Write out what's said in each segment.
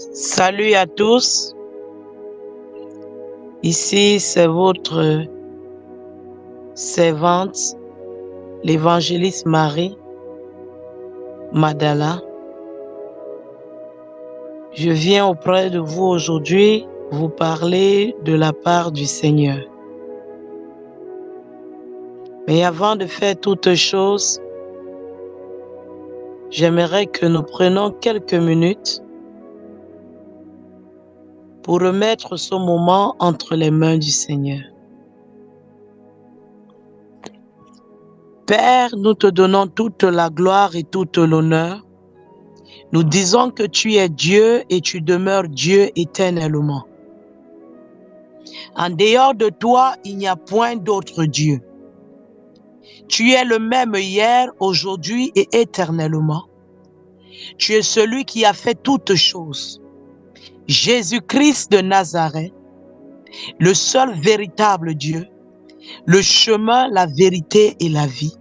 Salut à tous, ici c'est votre servante, l'évangéliste Marie Madala. Je viens auprès de vous aujourd'hui vous parler de la part du Seigneur. Mais avant de faire toutes choses, j'aimerais que nous prenions quelques minutes pour remettre ce moment entre les mains du Seigneur. Père, nous te donnons toute la gloire et toute l'honneur. Nous disons que tu es Dieu et tu demeures Dieu éternellement. En dehors de toi, il n'y a point d'autre Dieu. Tu es le même hier, aujourd'hui et éternellement. Tu es celui qui a fait toutes choses. Jésus-Christ de Nazareth, le seul véritable Dieu, le chemin, la vérité et la vie.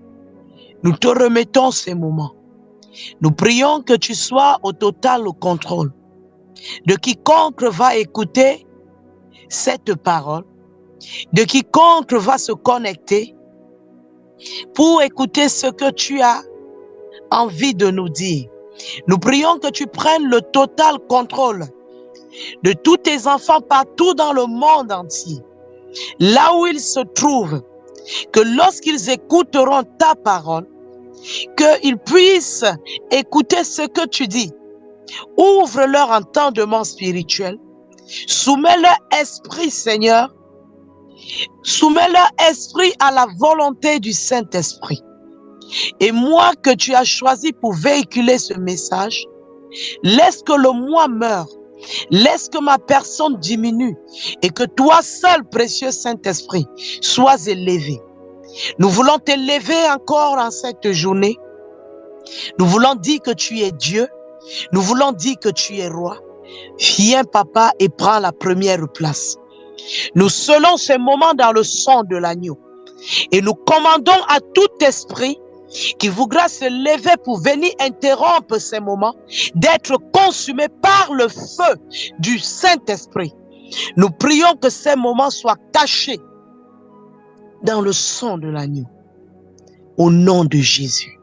Nous te remettons ces moments. Nous prions que tu sois au total contrôle de quiconque va écouter cette parole, de quiconque va se connecter pour écouter ce que tu as envie de nous dire. Nous prions que tu prennes le total contrôle de tous tes enfants partout dans le monde entier, là où ils se trouvent, que lorsqu'ils écouteront ta parole, qu'ils puissent écouter ce que tu dis. Ouvre leur entendement spirituel, soumets leur esprit, Seigneur, soumets leur esprit à la volonté du Saint-Esprit. Et moi que tu as choisi pour véhiculer ce message, laisse que le moi meure, laisse que ma personne diminue et que toi seul, précieux Saint-Esprit, sois élevé. Nous voulons t'élever encore en cette journée. Nous voulons dire que tu es Dieu. Nous voulons dire que tu es roi. Viens, papa, et prends la première place. Nous scellons ce moment dans le sang de l'agneau. Et nous commandons à tout esprit qui voudra se lever pour venir interrompre ces moments, d'être consumé par le feu du Saint-Esprit. Nous prions que ces moments soient cachés dans le sang de l'agneau. Au nom de Jésus.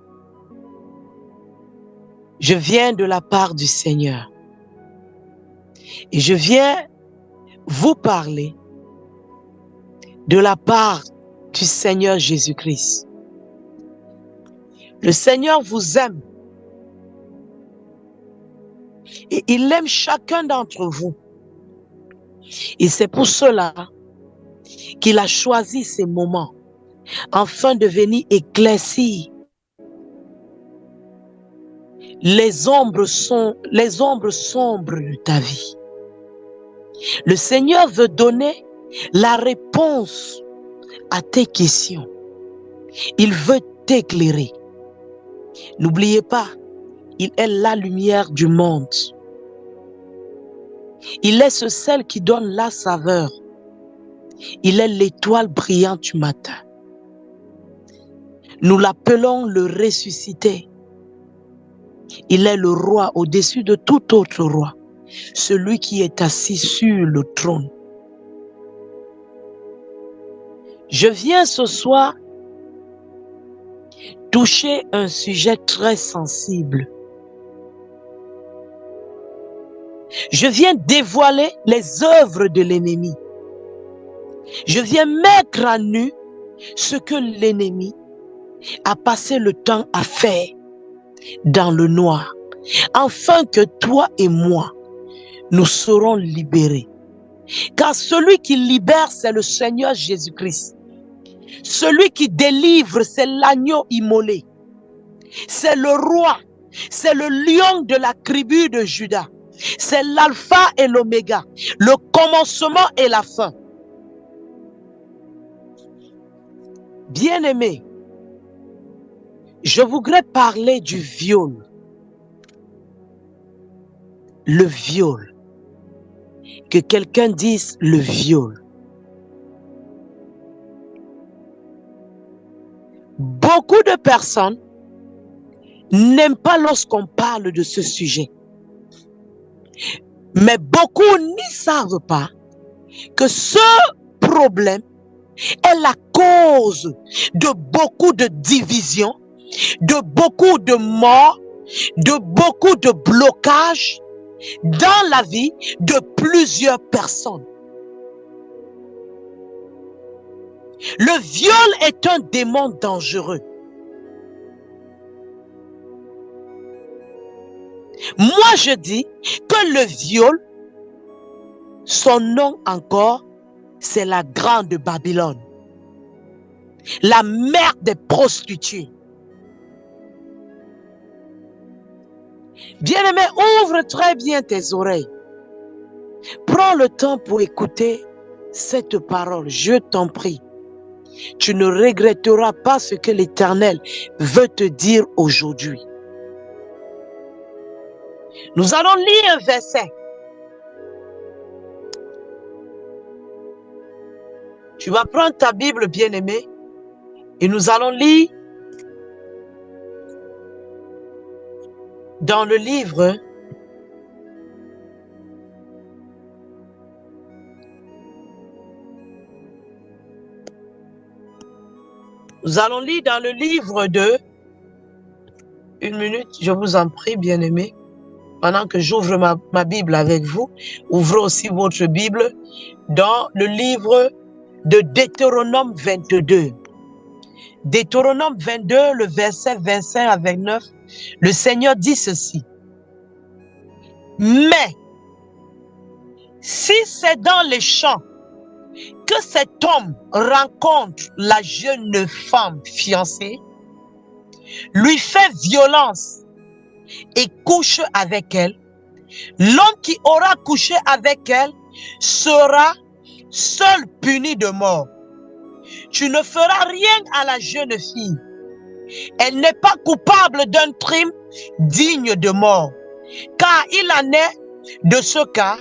Je viens de la part du Seigneur. Et je viens vous parler de la part du Seigneur Jésus-Christ. Le Seigneur vous aime. Et il aime chacun d'entre vous. Et c'est pour cela qu'il a choisi ces moments afin de venir éclaircir les ombres sombres de ta vie. Le Seigneur veut donner la réponse à tes questions. Il veut t'éclairer. N'oubliez pas, il est la lumière du monde. Il est ce sel qui donne la saveur. Il est l'étoile brillante du matin. Nous l'appelons le ressuscité. Il est le roi au-dessus de tout autre roi. Celui qui est assis sur le trône. Je viens ce soir toucher un sujet très sensible. Je viens dévoiler les œuvres de l'ennemi. Je viens mettre à nu ce que l'ennemi a passé le temps à faire dans le noir, afin que toi et moi, nous serons libérés. Car celui qui libère, c'est le Seigneur Jésus-Christ. Celui qui délivre, c'est l'agneau immolé. C'est le roi, c'est le lion de la tribu de Juda. C'est l'alpha et l'oméga, le commencement et la fin. Bien-aimé, je voudrais parler du viol. Le viol. Que quelqu'un dise le viol. Beaucoup de personnes n'aiment pas lorsqu'on parle de ce sujet. Mais beaucoup n'y savent pas que ce problème est la cause de beaucoup de divisions, de beaucoup de morts, de beaucoup de blocages dans la vie de plusieurs personnes. Le viol est un démon dangereux. Moi, je dis que le viol, son nom encore, c'est la grande Babylone, la mère des prostituées. Bien-aimé, ouvre très bien tes oreilles. Prends le temps pour écouter cette parole, je t'en prie. Tu ne regretteras pas ce que l'Éternel veut te dire aujourd'hui. Nous allons lire un verset. Tu vas prendre ta Bible, bien-aimé, et nous allons lire dans le livre de... Une minute, je vous en prie, bien-aimé. Pendant que j'ouvre ma Bible avec vous, ouvrez aussi votre Bible dans le livre de Deutéronome 22. Deutéronome 22, le verset 25 à 29, le Seigneur dit ceci. Mais, si c'est dans les champs que cet homme rencontre la jeune femme fiancée, lui fait violence et couche avec elle, l'homme qui aura couché avec elle sera seul puni de mort. Tu ne feras rien à la jeune fille. Elle n'est pas coupable d'un crime digne de mort, car il en est de ce cas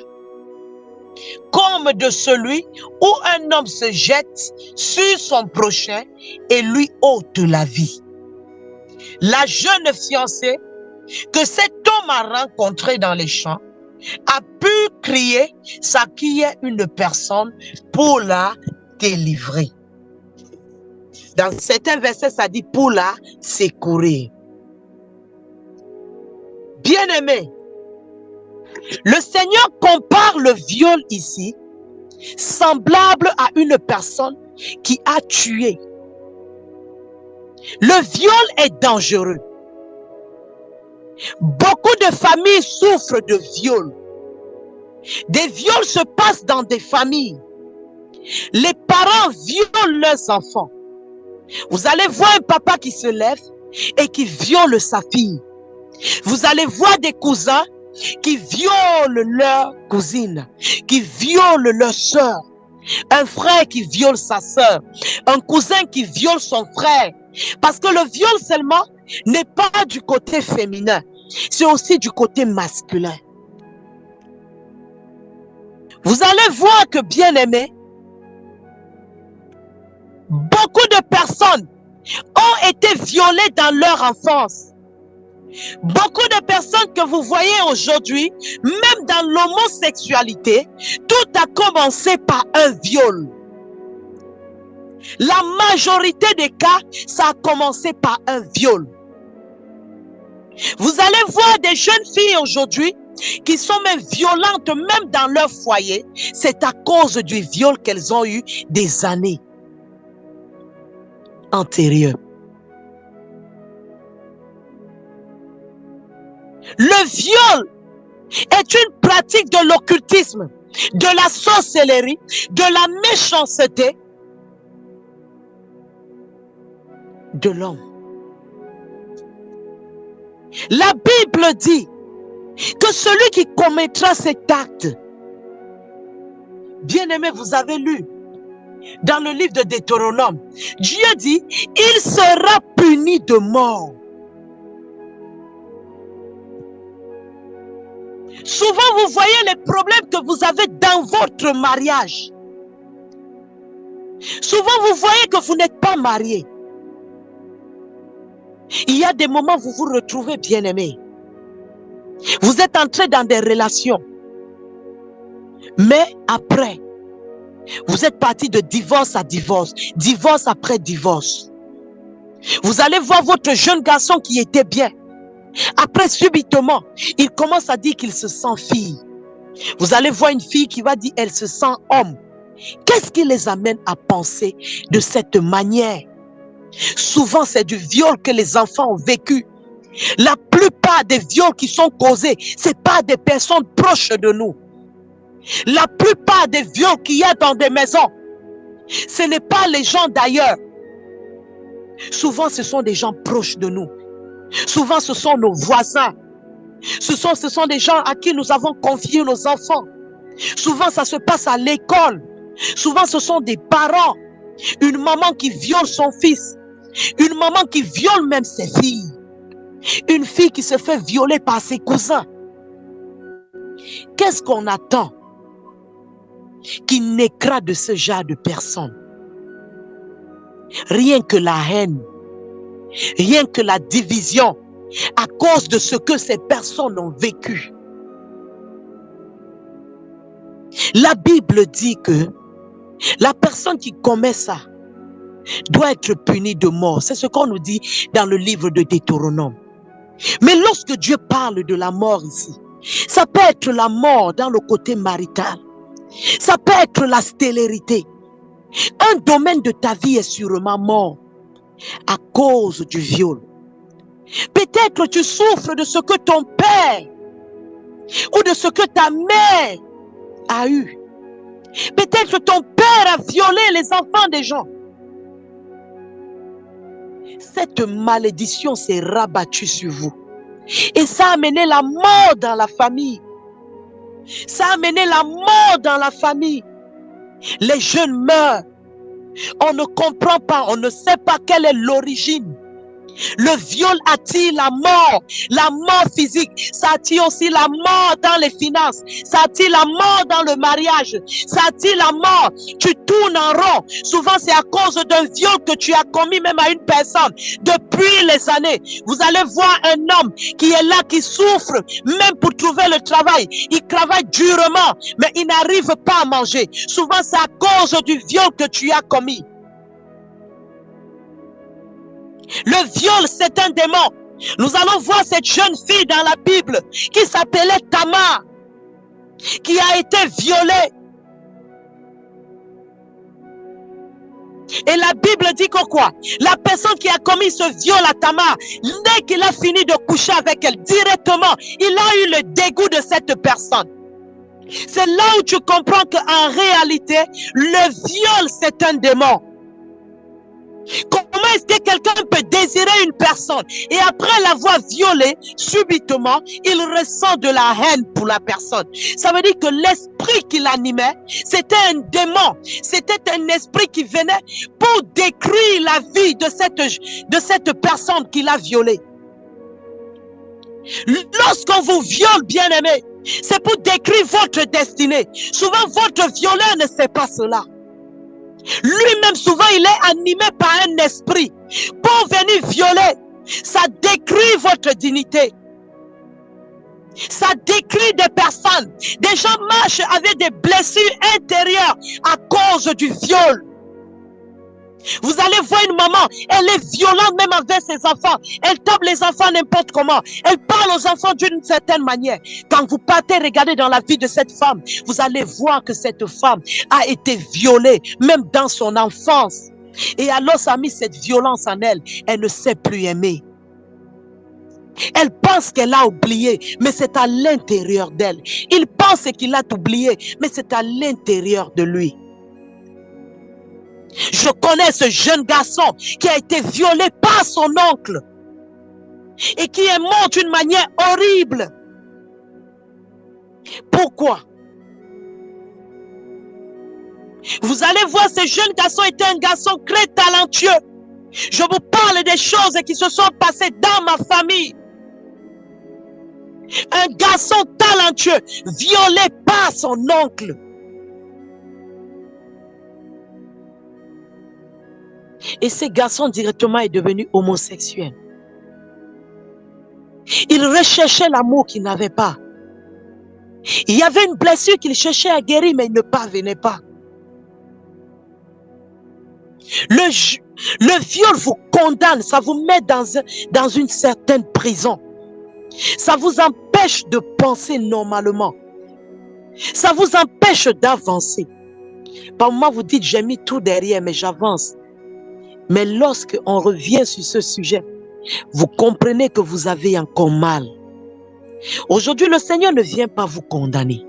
comme de celui où un homme se jette sur son prochain et lui ôte la vie. La jeune fiancée que cet homme a rencontrée dans les champs a pu crier ça qui est une personne pour la délivrer. Dans certains versets, ça dit pour la secourir. Bien-aimé, le Seigneur compare le viol ici semblable à une personne qui a tué. Le viol est dangereux. Beaucoup de familles souffrent de viols. Des viols se passent dans des familles. Les parents violent leurs enfants. Vous allez voir un papa qui se lève et qui viole sa fille. Vous allez voir des cousins qui violent leur cousine, qui violent leur soeur. Un frère qui viole sa soeur. Un cousin qui viole son frère. Parce que le viol seulement n'est pas du côté féminin. C'est aussi du côté masculin. Vous allez voir que, bien aimé, beaucoup de personnes ont été violées dans leur enfance. Beaucoup de personnes que vous voyez aujourd'hui, même dans l'homosexualité, tout a commencé par un viol. La majorité des cas, ça a commencé par un viol. Vous allez voir des jeunes filles aujourd'hui qui sont même violentes, même dans leur foyer. C'est à cause du viol qu'elles ont eu des années antérieures. Le viol est une pratique de l'occultisme, de la sorcellerie, de la méchanceté de l'homme. La Bible dit que celui qui commettra cet acte, bien aimé, vous avez lu dans le livre de Deutéronome, Dieu dit, il sera puni de mort. Souvent, vous voyez les problèmes que vous avez dans votre mariage. Souvent, vous voyez que vous n'êtes pas marié. Il y a des moments où vous vous retrouvez bien aimé. Vous êtes entré dans des relations. Mais après, vous êtes parti de divorce à divorce, divorce après divorce. Vous allez voir votre jeune garçon qui était bien. Après, subitement, il commence à dire qu'il se sent fille. Vous allez voir une fille qui va dire elle se sent homme. Qu'est-ce qui les amène à penser de cette manière? Souvent, c'est du viol que les enfants ont vécu. La plupart des viols qui sont causés, ce n'est pas des personnes proches de nous. La plupart des viols qu'il y a dans des maisons, ce n'est pas les gens d'ailleurs. Souvent, ce sont des gens proches de nous. Souvent, ce sont nos voisins. Ce sont des gens à qui nous avons confié nos enfants. Souvent, ça se passe à l'école. Souvent, ce sont des parents. Une maman qui viole son fils. Une maman qui viole même ses filles. Une fille qui se fait violer par ses cousins. Qu'est-ce qu'on attend qui naîtra de ce genre de personnes? Rien que la haine, rien que la division à cause de ce que ces personnes ont vécu. La Bible dit que la personne qui commet ça doit être punie de mort. C'est ce qu'on nous dit dans le livre de Deutéronome. Mais lorsque Dieu parle de la mort ici, ça peut être la mort dans le côté marital. Ça peut être la stérilité. Un domaine de ta vie est sûrement mort à cause du viol. Peut-être tu souffres de ce que ton père ou de ce que ta mère a eu. Peut-être ton père a violé les enfants des gens. Cette malédiction s'est rabattue sur vous. Et ça a amené la mort dans la famille. Ça a amené la mort dans la famille. Les jeunes meurent. On ne comprend pas, on ne sait pas quelle est l'origine. Le viol attire la mort physique. Ça attire aussi la mort dans les finances. Ça attire la mort dans le mariage. Ça attire la mort. Tu tournes en rond. Souvent, c'est à cause d'un viol que tu as commis même à une personne. Depuis les années, vous allez voir un homme qui est là, qui souffre, même pour trouver le travail. Il travaille durement, mais il n'arrive pas à manger. Souvent, c'est à cause du viol que tu as commis. Le viol, c'est un démon. Nous allons voir cette jeune fille dans la Bible qui s'appelait Tamar, qui a été violée. Et la Bible dit que quoi? La personne qui a commis ce viol à Tamar, dès qu'il a fini de coucher avec elle, directement, il a eu le dégoût de cette personne. C'est là où tu comprends qu'en réalité, le viol, c'est un démon. Comment est-ce que quelqu'un peut désirer une personne et après l'avoir violée, subitement, il ressent de la haine pour la personne? Ça veut dire que l'esprit qui l'animait, c'était un démon. C'était un esprit qui venait pour détruire la vie de cette personne qui l'a violée. Lorsqu'on vous viole, bien-aimé, c'est pour détruire votre destinée. Souvent, votre violeur ne sait pas cela. Lui-même, souvent, il est animé par un esprit pour venir violer. Ça détruit votre dignité. Ça détruit des personnes. Des gens marchent avec des blessures intérieures à cause du viol. Vous allez voir une maman, elle est violente même avec ses enfants. Elle tape les enfants n'importe comment. Elle parle aux enfants d'une certaine manière. Quand vous partez regarder dans la vie de cette femme, vous allez voir que cette femme a été violée, même dans son enfance. Et alors ça a mis cette violence en elle. Elle ne sait plus aimer. Elle pense qu'elle a oublié, mais c'est à l'intérieur d'elle. Il pense qu'il a oublié, mais c'est à l'intérieur de lui. Je connais ce jeune garçon qui a été violé par son oncle et qui est mort d'une manière horrible. Pourquoi? Vous allez voir, ce jeune garçon était un garçon très talentueux. Je vous parle des choses qui se sont passées dans ma famille. Un garçon talentueux violé par son oncle. Et ce garçon directement est devenu homosexuel. Il recherchait l'amour qu'il n'avait pas. Il y avait une blessure qu'il cherchait à guérir, mais il ne parvenait pas. Le viol vous condamne, ça vous met dans une certaine prison. Ça vous empêche de penser normalement. Ça vous empêche d'avancer. Par moment, vous dites, j'ai mis tout derrière, mais j'avance. Mais lorsque on revient sur ce sujet, vous comprenez que vous avez encore mal. Aujourd'hui, le Seigneur ne vient pas vous condamner.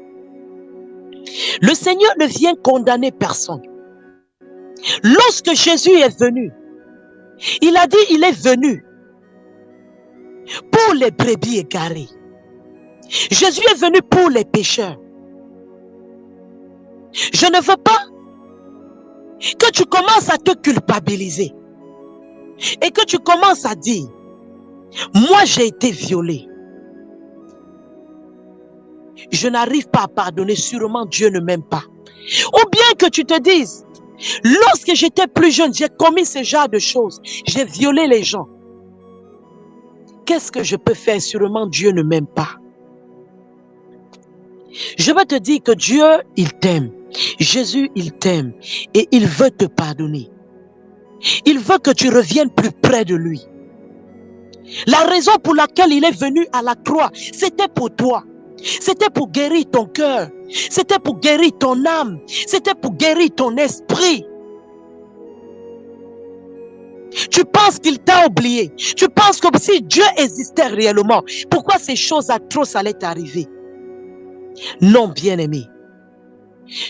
Le Seigneur ne vient condamner personne. Lorsque Jésus est venu, il a dit, il est venu pour les brebis égarées. Jésus est venu pour les pécheurs. Je ne veux pas que tu commences à te culpabiliser et que tu commences à dire, moi j'ai été violé. Je n'arrive pas à pardonner, sûrement Dieu ne m'aime pas. Ou bien que tu te dises, lorsque j'étais plus jeune, j'ai commis ce genre de choses. J'ai violé les gens. Qu'est-ce que je peux faire? Sûrement Dieu ne m'aime pas. Je veux te dire que Dieu, il t'aime. Jésus, il t'aime. Et il veut te pardonner. Il veut que tu reviennes plus près de lui. La raison pour laquelle il est venu à la croix, c'était pour toi. C'était pour guérir ton cœur. C'était pour guérir ton âme. C'était pour guérir ton esprit. Tu penses qu'il t'a oublié. Tu penses que si Dieu existait réellement, pourquoi ces choses atroces allaient arriver? Non, bien-aimé.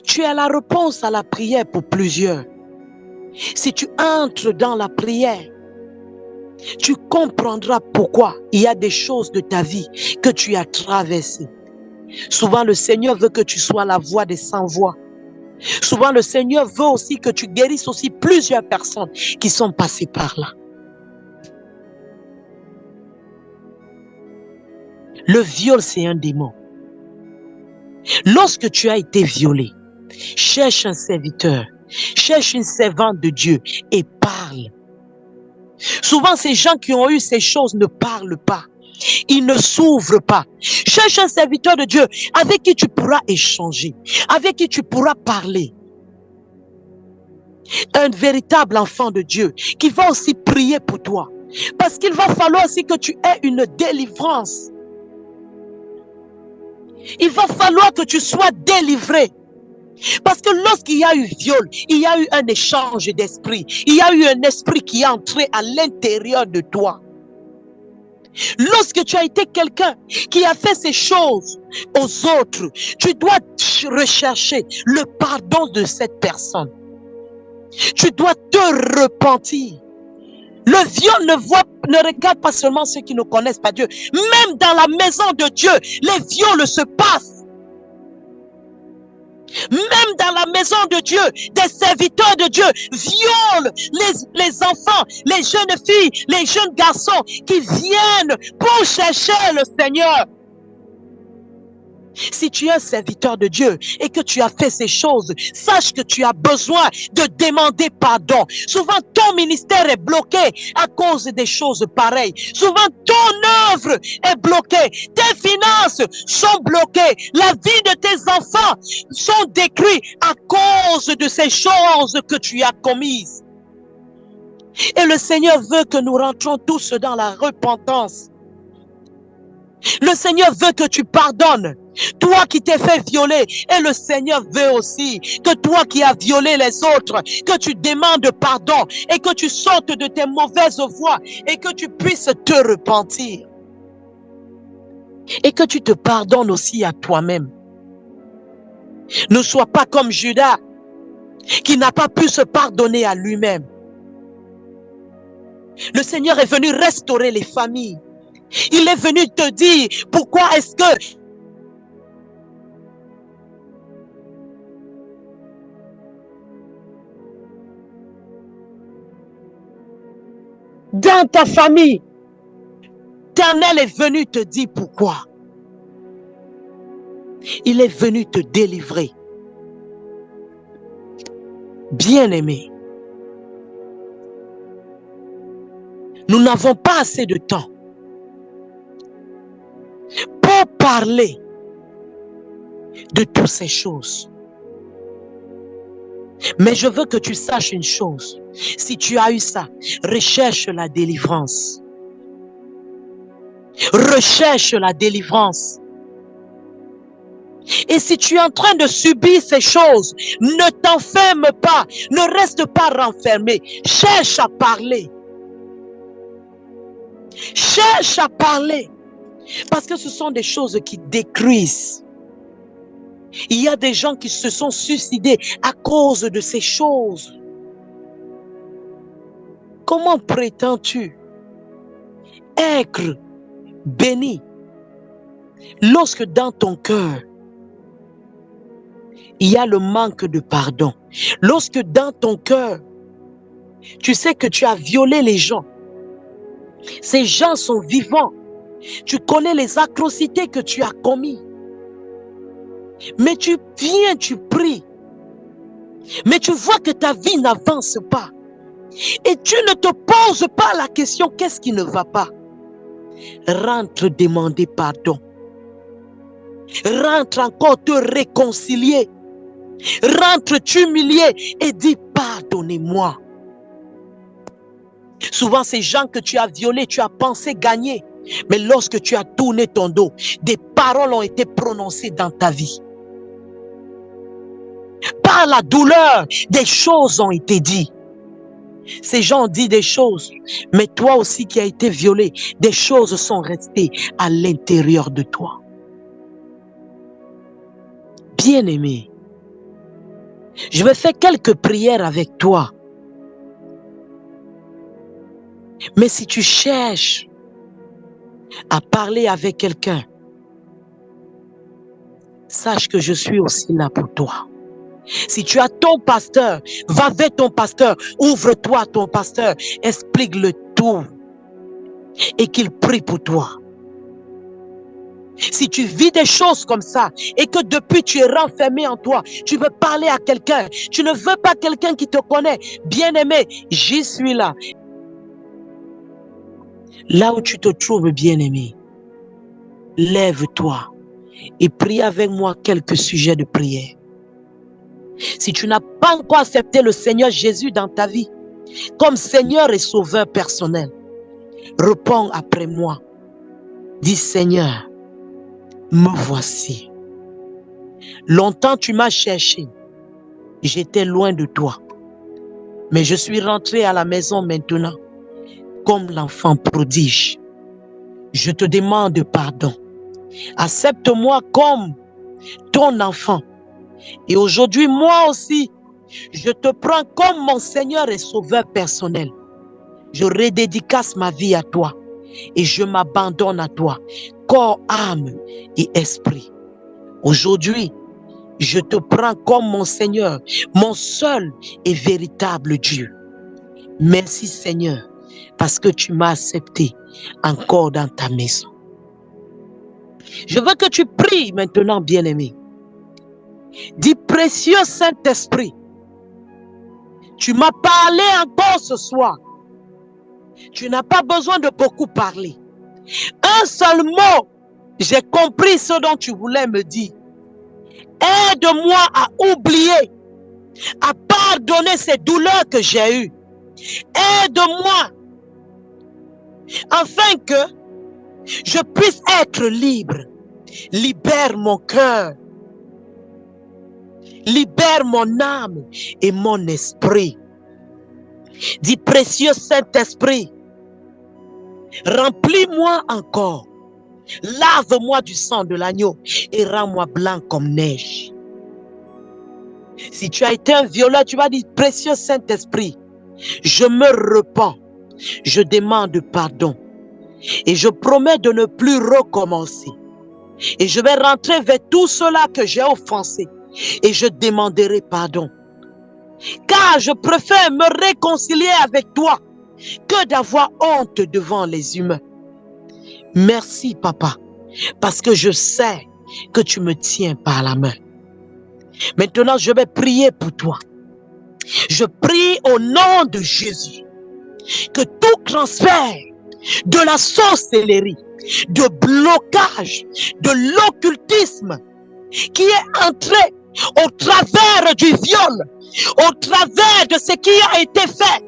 Tu as la réponse à la prière pour plusieurs. Si tu entres dans la prière, tu comprendras pourquoi il y a des choses de ta vie que tu as traversées. Souvent, le Seigneur veut que tu sois la voix des sans-voix. Souvent, le Seigneur veut aussi que tu guérisses aussi plusieurs personnes qui sont passées par là. Le viol, c'est un démon. Lorsque tu as été violé, cherche un serviteur, cherche une servante de Dieu et parle. Souvent, ces gens qui ont eu ces choses ne parlent pas. Ils ne s'ouvrent pas. Cherche un serviteur de Dieu avec qui tu pourras échanger, avec qui tu pourras parler. Un véritable enfant de Dieu qui va aussi prier pour toi. Parce qu'il va falloir aussi que tu aies une délivrance. Il va falloir que tu sois délivré. Parce que lorsqu'il y a eu viol, il y a eu un échange d'esprit. Il y a eu un esprit qui est entré à l'intérieur de toi. Lorsque tu as été quelqu'un qui a fait ces choses aux autres, tu dois rechercher le pardon de cette personne. Tu dois te repentir. Le viol ne regarde pas seulement ceux qui ne connaissent pas Dieu. Même dans la maison de Dieu, les viols se passent. Même dans la maison de Dieu, des serviteurs de Dieu violent les enfants, les jeunes filles, les jeunes garçons qui viennent pour chercher le Seigneur. Si tu es un serviteur de Dieu et que tu as fait ces choses, sache que tu as besoin de demander pardon. Souvent, ton ministère est bloqué à cause des choses pareilles. Souvent, ton œuvre est bloquée. Tes finances sont bloquées. La vie de tes enfants sont détruites à cause de ces choses que tu as commises. Et le Seigneur veut que nous rentrons tous dans la repentance. Le Seigneur veut que tu pardonnes. Toi qui t'es fait violer, et le Seigneur veut aussi que toi qui as violé les autres, que tu demandes pardon et que tu sortes de tes mauvaises voies et que tu puisses te repentir. Et que tu te pardonnes aussi à toi-même. Ne sois pas comme Judas qui n'a pas pu se pardonner à lui-même. Le Seigneur est venu restaurer les familles. Il est venu te dire pourquoi est-ce que dans ta famille, l'Éternel est venu te dire pourquoi. Il est venu te délivrer. Bien-aimé, nous n'avons pas assez de temps pour parler de toutes ces choses. Mais je veux que tu saches une chose. Si tu as eu ça, recherche la délivrance. Recherche la délivrance. Et si tu es en train de subir ces choses, ne t'enferme pas, ne reste pas renfermé. Cherche à parler. Cherche à parler. Parce que ce sont des choses qui détruisent. Il y a des gens qui se sont suicidés à cause de ces choses. Comment prétends-tu être béni lorsque dans ton cœur, il y a le manque de pardon? Lorsque dans ton cœur, tu sais que tu as violé les gens. Ces gens sont vivants. Tu connais les atrocités que tu as commises. Mais tu viens, tu pries. Mais tu vois que ta vie n'avance pas. Et tu ne te poses pas la question, qu'est-ce qui ne va pas? Rentre demander pardon. Rentre encore te réconcilier. Rentre t'humilier et dis pardonnez-moi. Souvent ces gens que tu as violés, tu as pensé gagner. Mais lorsque tu as tourné ton dos, des paroles ont été prononcées dans ta vie. Par la douleur, des choses ont été dites. Ces gens ont dit des choses, mais toi aussi qui as été violé, des choses sont restées à l'intérieur de toi. Bien-aimé, je vais faire quelques prières avec toi. Mais si tu cherches à parler avec quelqu'un, sache que je suis aussi là pour toi. Si tu as ton pasteur, va vers ton pasteur, ouvre-toi à ton pasteur, explique-le tout et qu'il prie pour toi. Si tu vis des choses comme ça et que depuis tu es renfermé en toi, tu veux parler à quelqu'un, tu ne veux pas quelqu'un qui te connaît, bien-aimé, j'y suis là. Là où tu te trouves, bien-aimé, lève-toi et prie avec moi quelques sujets de prière. Si tu n'as pas encore accepté le Seigneur Jésus dans ta vie comme Seigneur et Sauveur personnel, réponds après moi. Dis Seigneur, me voici. Longtemps tu m'as cherché. J'étais loin de toi. Mais je suis rentré à la maison maintenant comme l'enfant prodige. Je te demande pardon. Accepte-moi comme ton enfant. Et aujourd'hui, moi aussi, je te prends comme mon Seigneur et Sauveur personnel. Je redédicace ma vie à toi et je m'abandonne à toi, corps, âme et esprit. Aujourd'hui, je te prends comme mon Seigneur, mon seul et véritable Dieu. Merci Seigneur, parce que tu m'as accepté encore dans ta maison. Je veux que tu pries maintenant, bien-aimé. Dis, précieux Saint-Esprit, tu m'as parlé encore ce soir. Tu n'as pas besoin de beaucoup parler. Un seul mot, j'ai compris ce dont tu voulais me dire. Aide-moi à oublier, à pardonner ces douleurs que j'ai eues. Aide-moi, afin que je puisse être libre. Libère mon cœur. Libère mon âme et mon esprit. Dis, précieux Saint-Esprit, remplis-moi encore. Lave-moi du sang de l'agneau et rends-moi blanc comme neige. Si tu as été un violeur, tu vas dire, précieux Saint-Esprit, je me repens, je demande pardon et je promets de ne plus recommencer. Et je vais rentrer vers tout cela que j'ai offensé et je demanderai pardon. Car je préfère me réconcilier avec toi que d'avoir honte devant les humains. Merci, Papa, parce que je sais que tu me tiens par la main. Maintenant, je vais prier pour toi. Je prie au nom de Jésus que tout transfert de la sorcellerie, de blocage, de l'occultisme qui est entré au travers du viol, au travers de ce qui a été fait.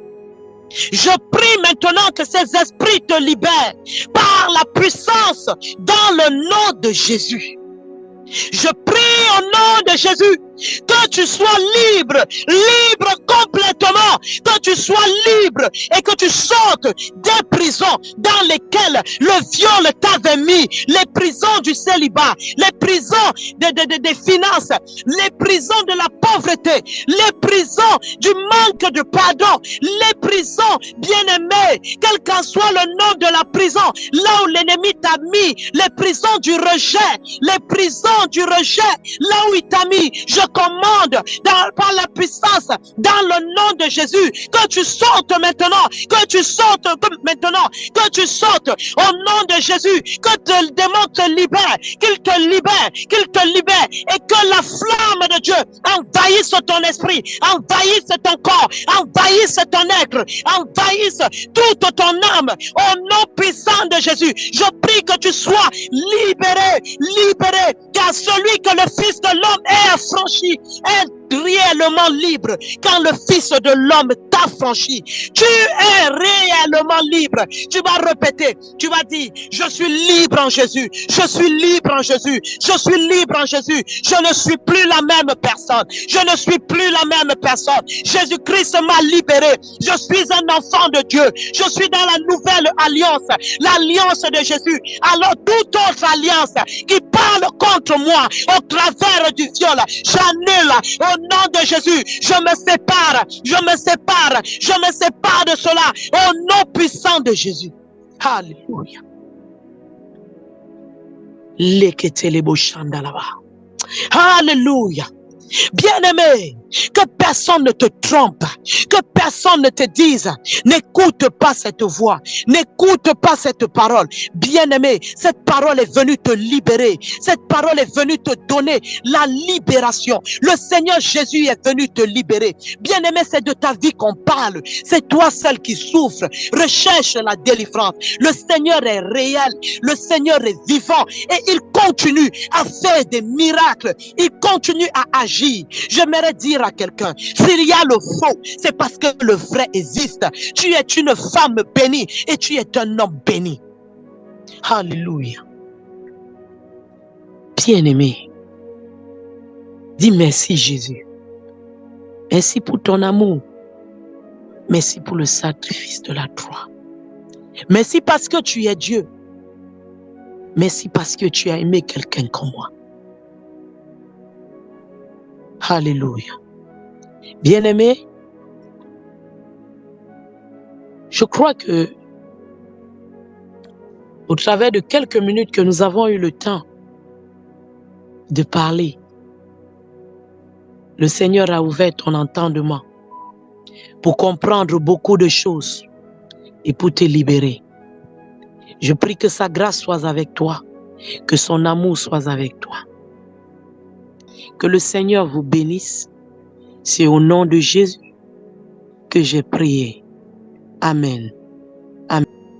Je prie maintenant que ces esprits te libèrent par la puissance dans le nom de Jésus. Je prie au nom de Jésus que tu sois libre, libre complètement, que tu sois libre et que tu sortes des prisons dans lesquelles le viol t'avait mis, les prisons du célibat, les prisons des finances, les prisons de la pauvreté, les prisons du manque de pardon, les prisons bien-aimées, quel qu'en soit le nom de la prison, là où l'ennemi t'a mis, les prisons du rejet, les prisons du rejet, là où il t'a mis, je commande par la puissance, dans le nom de Jésus, que tu sortes maintenant, que tu sortes maintenant, que tu sortes au nom de Jésus, que le démon te libère, qu'il te libère, qu'il te libère, et que la flamme de Dieu envahisse ton esprit, envahisse ton corps, envahisse ton être, envahisse toute ton âme, au nom puissant de Jésus. Je prie que tu sois libéré, libéré, car celui que le Fils de l'homme est affranchi est réellement libre. Quand le Fils de l'homme t'a franchi, tu es réellement libre. Tu vas répéter, tu vas dire, je suis libre en Jésus, je suis libre en Jésus, je suis libre en Jésus, je ne suis plus la même personne, je ne suis plus la même personne. Jésus-Christ m'a libéré, je suis un enfant de Dieu, je suis dans la nouvelle alliance, l'alliance de Jésus. Alors toute autre alliance qui parle contre moi au travers du viol, j'annule au nom de Jésus. Je me sépare, je me sépare, je me sépare de cela au nom puissant de Jésus. Alléluia. Alléluia. Bien-aimé, que personne ne te trompe, que personne ne te dise, n'écoute pas cette voix, n'écoute pas cette parole. Bien-aimé, cette parole est venue te libérer, cette parole est venue te donner la libération. Le Seigneur Jésus est venu te libérer. Bien-aimé, c'est de ta vie qu'on parle, c'est toi seul qui souffre. Recherche la délivrance. Le Seigneur est réel, le Seigneur est vivant et il continue à faire des miracles, il continue à agir. J'aimerais dire à quelqu'un, s'il y a le faux, c'est parce que le vrai existe. Tu es une femme bénie et tu es un homme béni. Alléluia. Bien-aimé, dis merci Jésus. Merci pour ton amour. Merci pour le sacrifice de la croix. Merci parce que tu es Dieu. Merci parce que tu as aimé quelqu'un comme moi. Alléluia. Bien-aimé, je crois que au travers de quelques minutes que nous avons eu le temps de parler, le Seigneur a ouvert ton entendement pour comprendre beaucoup de choses et pour te libérer. Je prie que sa grâce soit avec toi, que son amour soit avec toi. Que le Seigneur vous bénisse. C'est au nom de Jésus que j'ai prié. Amen.